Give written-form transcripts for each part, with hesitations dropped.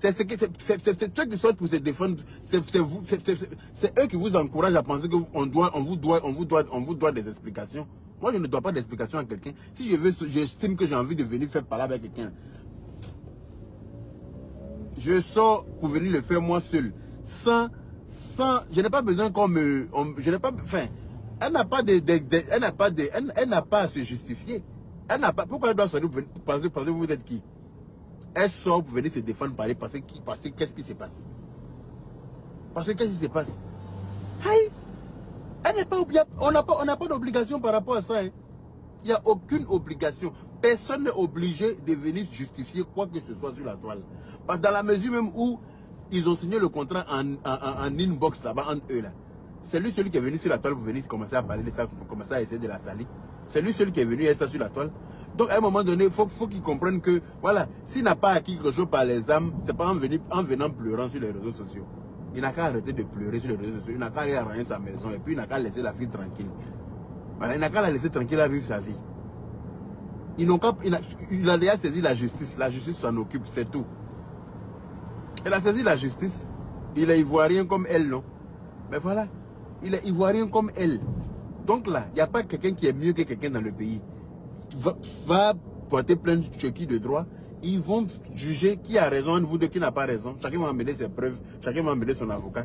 C'est ceux qui sortent pour se défendre. C'est eux qui vous encouragent à penser qu'on vous doit des explications. Moi, je ne dois pas d'explications à quelqu'un. Si j'estime que j'ai envie de venir faire parler avec quelqu'un, je sors pour venir le faire moi seul. Je n'ai pas besoin qu'on me... je n'ai pas... Enfin, elle n'a pas à se justifier. Pourquoi elle doit sortir parce que vous êtes qui? Elle sort pour venir se défendre, parler, parce que qu'est-ce qui se passe? Parce que qu'est-ce qui se passe? Hey, elle n'est pas obligée. On n'a pas d'obligation par rapport à ça. Hein. Il n'y a aucune obligation. Personne n'est obligé de venir justifier quoi que ce soit sur la toile. Parce que dans la mesure même où ils ont signé le contrat en inbox là-bas entre eux là. C'est lui celui qui est venu sur la toile pour venir commencer à parler de ça, pour commencer à essayer de la salir. C'est lui celui qui est venu et ça sur la toile. Donc à un moment donné, il faut qu'il comprenne que, voilà, s'il n'a pas acquis quelque chose par les âmes, c'est pas en venant pleurant sur les réseaux sociaux. Il n'a qu'à arrêter de pleurer sur les réseaux sociaux, il n'a qu'à aller arranger sa maison et puis il n'a qu'à laisser la fille tranquille. Voilà, il n'a qu'à la laisser tranquille à vivre sa vie. Il a déjà saisi la justice s'en occupe, c'est tout. Elle a saisi la justice, il est ivoirien comme elle, non? Mais voilà, il est ivoirien comme elle. Donc là, il n'y a pas quelqu'un qui est mieux que quelqu'un dans le pays. Va porter plainte chez qui de droit. Ils vont juger qui a raison, vous deux qui n'a pas raison. Chacun va amener ses preuves, chacun va amener son avocat.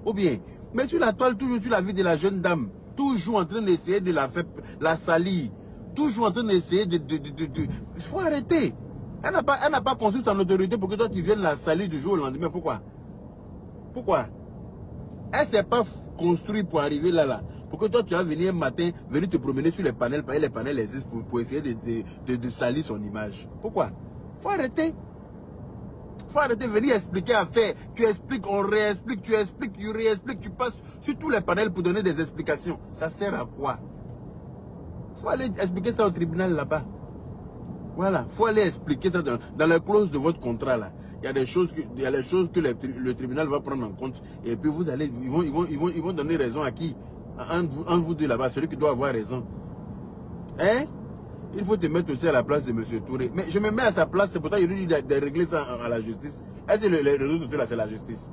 Ou bien, mais sur la toile, toujours sur la vie de la jeune dame, toujours en train d'essayer de la salir, toujours en train d'essayer il faut arrêter. Elle n'a pas construit son autorité pour que toi tu viennes la salir du jour au lendemain. Pourquoi? Pourquoi? Elle ne s'est pas construite pour arriver là. Pour que toi, tu vas venir un matin, venir te promener sur les panels, parce que les panels existent pour essayer de salir son image. Pourquoi? Faut arrêter. Faut arrêter, venir expliquer à faire. Tu expliques, on réexplique, tu expliques, tu réexpliques, tu passes sur tous les panels pour donner des explications. Ça sert à quoi? Faut aller expliquer ça au tribunal là-bas. Voilà, faut aller expliquer ça dans la clause de votre contrat là. Il y a des choses que le tribunal va prendre en compte. Et puis vous allez, ils vont donner raison à qui? Entre vous deux là-bas, celui qui doit avoir raison. Hein? Il faut te mettre aussi à la place de M. Touré. Mais je me mets à sa place, c'est pourtant il lui dit de régler ça à la justice. Est-ce que les réseaux sociaux là, c'est la justice?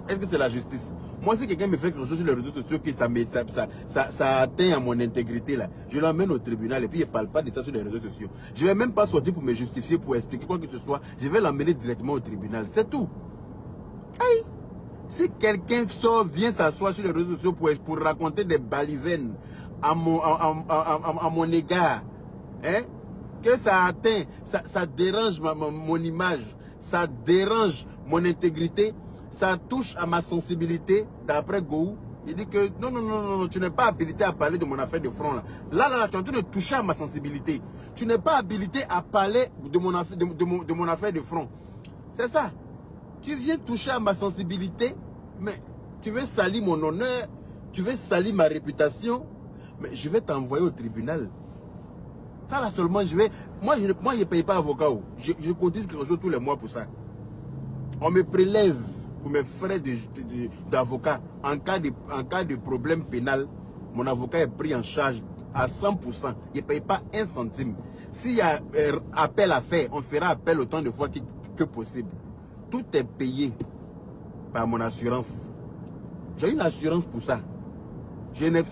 Est-ce que c'est la justice? Moi, si quelqu'un me fait quelque chose sur les réseaux sociaux, que ça atteint à mon intégrité là, je l'emmène au tribunal et puis il ne parle pas de ça sur les réseaux sociaux. Je ne vais même pas sortir pour me justifier, pour expliquer quoi que ce soit. Je vais l'emmener directement au tribunal. C'est tout. Aïe! Si quelqu'un vient s'asseoir sur les réseaux sociaux pour raconter des balivernes à mon égard, hein, que ça atteint, ça dérange mon image, ça dérange mon intégrité, ça touche à ma sensibilité, d'après Gou, il dit que non, tu n'es pas habilité à parler de mon affaire de front. Là, tu es en train de toucher à ma sensibilité. Tu n'es pas habilité à parler de mon affaire de front. C'est ça. Tu viens toucher à ma sensibilité, mais tu veux salir mon honneur, tu veux salir ma réputation, mais je vais t'envoyer au tribunal. Ça là seulement, moi je ne paye pas avocat. Je cotise quelque chose tous les mois pour ça. On me prélève pour mes frais d'avocat. En cas de problème pénal, mon avocat est pris en charge à 100%. Il ne paye pas un centime. S'il y a appel à faire, on fera appel autant de fois que possible. Tout est payé par mon assurance. J'ai une assurance pour ça. Je ne